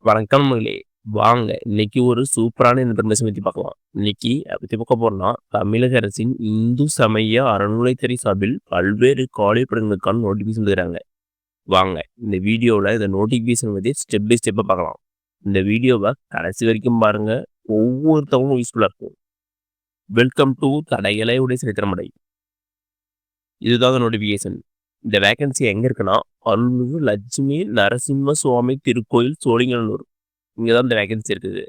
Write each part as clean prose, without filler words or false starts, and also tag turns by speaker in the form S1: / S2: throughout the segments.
S1: வணக்கம் மகளே! வாங்க இன்னைக்கு ஒரு சூப்பரான இன்ஃபர்மேஷன் பத்தி பார்க்கலாம். இன்னைக்கு அத பத்தி பார்க்க போறோம்னா, தமிழக அரசின் இந்து சமய அறநிலையத்துறை சார்பில் பல்வேறு காலி பணியிடங்களுக்கான நோட்டிஃபிகேஷன் தராங்க. வாங்க இந்த வீடியோல இந்த நோட்டிஃபிகேஷன் பத்தி ஸ்டெப் பை ஸ்டெப்பா பார்க்கலாம். இந்த வீடியோவ கடைசி வரைக்கும் பாருங்க. ஒவ்வொருத்தவங்களும் யூஸ்ஃபுல்லா இருக்கும். வெல்கம் டூ தடயலை உடைய சரித்திரமடை. இதுதாங்க நோட்டிஃபிகேஷன். இந்த வேகன்சி எங்க இருக்குன்னா, அருள்மிகு லட்சுமி நரசிம்ம சுவாமி திருக்கோயில் சோழிங்கநல்லூர். இங்க தான் இந்த வேகன்சி இருக்குது.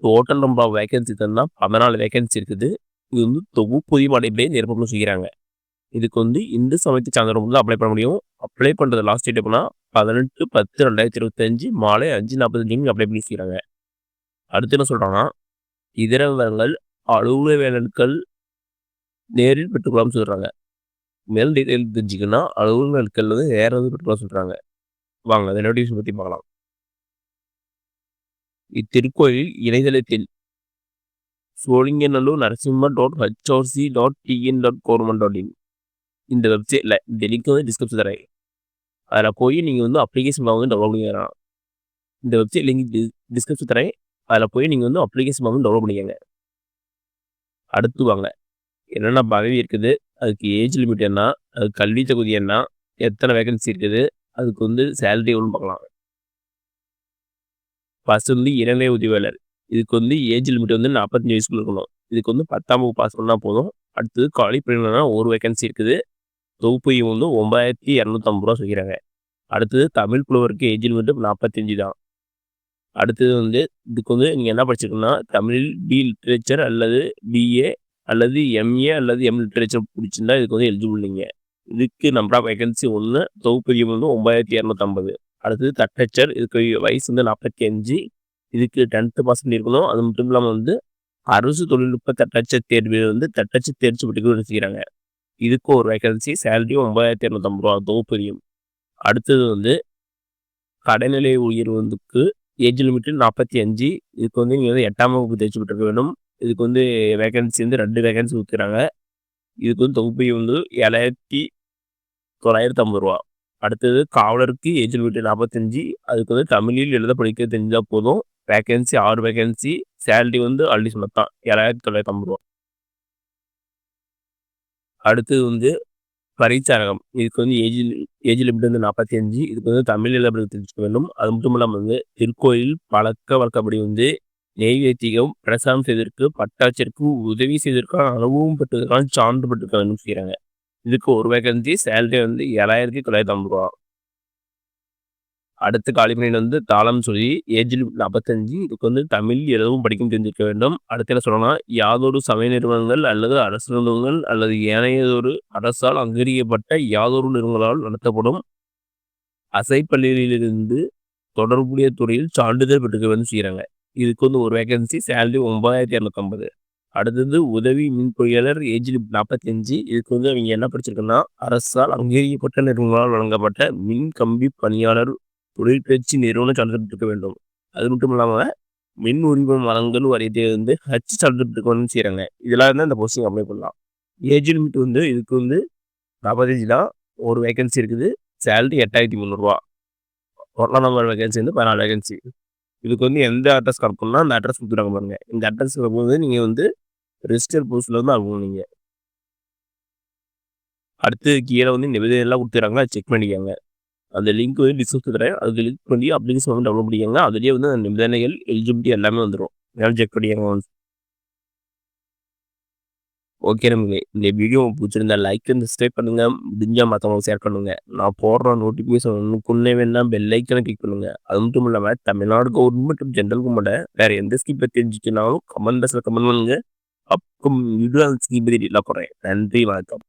S1: டோட்டல் நம்பர் ஆஃப் வேகன்சி தந்தா 14 வேகன்சி இருக்குது. இது வந்து தொகுப்பூதியம் அடிப்படையில் நிரப்பணும்னு சொல்லிக்கிறாங்க. இதுக்கு வந்து இந்து சமயத்தை சார்ந்தவங்க தான் அப்ளை பண்ண முடியும். அப்ளை பண்றது லாஸ்ட் டேட் எப்படின்னா 18/10/2025 மாலை 5:45 அப்ளை பண்ணி செய்கிறாங்க. அடுத்து என்ன சொல்றாங்கன்னா, இதர விவரங்கள் அலுவலக வேலைகள் நேரில் பெற்றுக்கொள்ளலாம்னு சொல்றாங்க. மேல் டீட்டெயில் தெரிஞ்சுக்கணும்னா அலுவலக நாட்கள் வந்து வேற பெற்றுக்கொள்ள சொல்றாங்க. வாங்க அந்த நோட்டிஃபிகேஷன் பத்தி பார்க்கலாம். இத்திருக்கோயில் இணையதளத்தில் சோழிங்கநல்லூர் நரசிம்ம.hrc.tn.government.in இந்த வெப்சைட்ல இந்த லிங்க் வந்து டிஸ்கிரிப்ஷன் தரேன். அதில் போய் நீங்கள் வந்து அப்ளிகேஷன் ஃபார்ம் வந்து டவுன்லோட் பண்ணிக்கலாம். இந்த வெப்சைட் லிங்க் டிஸ்கிரிப்ஷன் தரேன். அதில் போய் நீங்கள் வந்து அப்ளிகேஷன் ஃபார்ம் வந்து டவுன்லோட் பண்ணிக்கங்க. அடுத்து வாங்க என்னென்ன பதவி இருக்குது, அதுக்கு ஏஜ் லிமிட் என்ன, அதுக்கு கல்வி தகுதி என்ன, எத்தனை வேகன்சி இருக்குது, அதுக்கு வந்து சேலரி எவ்வளோன்னு பார்க்கலாம். ஃபர்ஸ்ட் வந்து இளநிலை உதவியாளர். இதுக்கு வந்து ஏஜ் லிமிட் வந்து 45 வயசுக்குள்ள இருக்கணும். இதுக்கு வந்து 10ஆம் வகுப்பு பாஸ் பண்ணா போதும். அடுத்தது காலி பணியிடம்னா ஒரு வேகன்சி இருக்குது. தொகுப்பூதியம் வந்து ரூ. 9,250 சொல்லிக்கிறாங்க. அடுத்தது தமிழ் புலவருக்கு ஏஜ் லிமிட் 45 தான். அடுத்தது வந்து இதுக்கு வந்து நீங்கள் என்ன படிச்சிருக்கணும்னா, தமிழில் பி லிட்ரேச்சர் அல்லது பிஏ அல்லது எம்ஏ அல்லது எம் லிட்ரேச்சர் பிடிச்சிருந்தா இதுக்கு வந்து எலிஜிபிள் நீங்கள். இதுக்கு நம்பர் ஆஃப் வேகன்சி 1, தொகுப்பூதியம் வந்து 9,250. அடுத்தது தட்டச்சர், இதுக்கு வயசு வந்து 45. இதுக்கு 10th பாஸ் பண்ணியிருக்கணும். அது மட்டும் இல்லாமல் வந்து அரசு தொழில்நுட்ப தட்டச்சர் தேர்வில் வந்து தட்டச்சு தேர்ச்சி பெற்றுக்கணும்னு வச்சுக்கிறாங்க. இதுக்கு ஒரு வேகன்சி, சேலரி 9,250 தொகுப்பூதியம். அடுத்தது வந்து கடைநிலை உயர்வுக்கு ஏஜ் லிமிட் 45. இதுக்கு வந்து நீங்கள் வந்து 8ஆம் வகுப்பு தேர்ச்சி பெற்றிருக்க வேண்டும். இதுக்கு வந்து வேகன்சி வந்து 2 வேகன்சி கொடுக்குறாங்க. இதுக்கு வந்து தொகுப்பூதியம் வந்து 7,950. அடுத்தது காவலருக்கு ஏஜ் லிமிட் 45. அதுக்கு வந்து தமிழில் எழுத படிக்க தெரிஞ்சால் போதும். வேகன்சி 6 வேகன்சி, சேலரி வந்து ஆல்ரெடி சொன்னதான் 7,950. அடுத்தது வந்து பரீட்சாரகம். இதுக்கு வந்து ஏஜ் லிமிட் வந்து 45. இதுக்கு வந்து தமிழ் எழுத படிக்க தெரிஞ்சுக்க வேண்டும். அது மட்டும் இல்லாமல் வந்து திருக்கோயில் பழக்க வழக்கப்படி வந்து நெய்வேத்தியம் பிரசாரம் செய்வதற்கு, பட்டாட்சியருக்கு உதவி செய்வதற்கான அனுபவம் பெற்றதற்கான சான்று பெற்றிருக்க வேண்டும் செய்கிறாங்க. இதுக்கு ஒரு வேகன்சி, சேலரி வந்து 7,950. அடுத்து காலிப்பணியில் வந்து தாளம் சொல்லி ஏஜ் லிமிட் 45. இதுக்கு வந்து தமிழ் எழுதவும் படிக்கவும் தெரிஞ்சிருக்க வேண்டும். அடுத்து என்ன சொல்லணும்னா, யாதொரு சமய நிறுவனங்கள் அல்லது அரசு நிறுவனங்கள் அல்லது ஏனையதொரு அரசால் அங்கீகரிக்கப்பட்ட யாதொரு நிறுவனங்களால் நடத்தப்படும் அசைப்பள்ளியிலிருந்து தொடர்புடைய துறையில் சான்றிதழ் பெற்றுக்க வேண்டும் செய்கிறாங்க. இதுக்கு வந்து ஒரு வேகன்சி, சேலரி 9,250. அடுத்தது உதவி மின் பொறியாளர் ஏஜ் லிமிட் 45. இதுக்கு வந்து அவங்க என்ன படிச்சிருக்குன்னா, அரசால் அங்கீகரிக்கப்பட்ட நிறுவனங்களால் வழங்கப்பட்ட மின் கம்பி பணியாளர் தொழிற்பயிற்சி நிறுவன சான்றிதழ் இருக்க வேண்டும். அது மட்டும் இல்லாமல் மின் உரிமம் வழங்கல் வாரியத்தை வந்து சான்றிதழ் இருக்க வேண்டும் செய்கிறாங்க. இதெல்லாம் இருந்தால் இந்த போஸ்டிங் அப்ளை பண்ணலாம். ஏஜ் லிமிட் வந்து இதுக்கு வந்து 45 தான். ஒரு வேகன்சி இருக்குது, சேலரி 8,300. டோட்டலாக நம்பர் வேகன்சி வந்து 14 வேகன்சி. இதுக்கு வந்து எந்த அட்ரஸ் அனுப்பணும்னா அந்த அட்ரஸ் கொடுத்துருக்காங்க பாருங்க. இந்த அட்ரஸ் போது நீங்கள் வந்து ரெஜிஸ்டர் போஸ்ட்ல வந்து அனுப்பணும் நீங்கள். அடுத்து கீழே வந்து இந்த விதையெல்லாம் கொடுத்துறாங்க, அதை செக் பண்ணிக்கோங்க. அந்த லிங்க் வந்து டிஸ்கிரிப்ஷன் தரேன். அது கிளிக் பண்ணி அப்ளிகேஷன் வந்து டவுன்லோட் பண்ணிக்கோங்க. அதுலேயே வந்து அந்த நிபந்தனைகள், எலிஜிபிலிட்டி எல்லாமே வந்துடும். எல்லாம் செக் பண்ணிக்கோங்க. ஓகே நமக்கு இந்த வீடியோ பிடிச்சிருந்தா லைக் அண்ட் சப்ஸ்கிரைப் பண்ணுங்க. முடிஞ்சால் மற்றவங்களுக்கு ஷேர் பண்ணுங்க. நான் போடுற நோட்டிஃபிகேஷன் ஒன்றுக்குன்னே வேணா பெல் ஐக்கனை கிளிக் பண்ணுங்க. அது மட்டும் இல்லாமல் தமிழ்நாடு கவர்மெண்ட் மற்றும் ஜென்ரல் கவர்மெண்ட்டை வேற எந்த ஸ்கீம் பற்றி தெரிஞ்சுக்கனாலும் கமெண்ட் பாக்ஸில் கமெண்ட் பண்ணுங்க. அப்போ வீடியோ அந்த ஸ்கீம் பற்றி டீட்டெயிலாக போடுறேன். நன்றி, வணக்கம்.